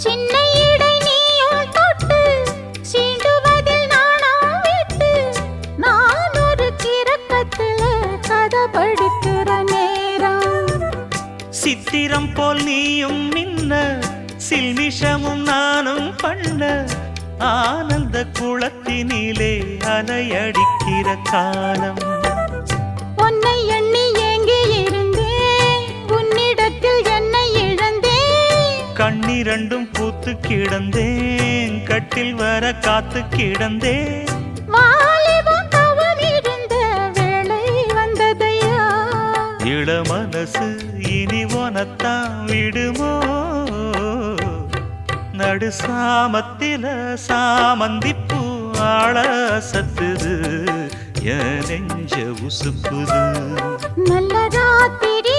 சின்ன இடை நீயும் தொட்டு சீண்டுவதில் நாணம் விட்டு நான் ஒரு கிறக்கத்துல கதை படிக்கிற நேரம். சித்திரம் போல் நீயும் மின்ன சில்மிஷமும் நானும் பண்ண ஆனந்த குளத்தினிலே அலையடிக்கிற காலம். உன்னை எண்ணி ஏங்கி இருந்தேன் உன்னிடத்தில் என்னை இழந்தேன். கண்ணிரண்டும் பூத்து கிடந்தேன் கட்டில் வர காத்து கிடந்தேன். வாலிபம் தவம் இருந்த வேளை வந்ததையா. இள மனசு இனி உனத்தான் விடுமோ நடு சாமத்தில சாமந்திப்பூ ஆள சத்துது என் நெஞ்ச உசுப்புது. நல்ல ராத்திரி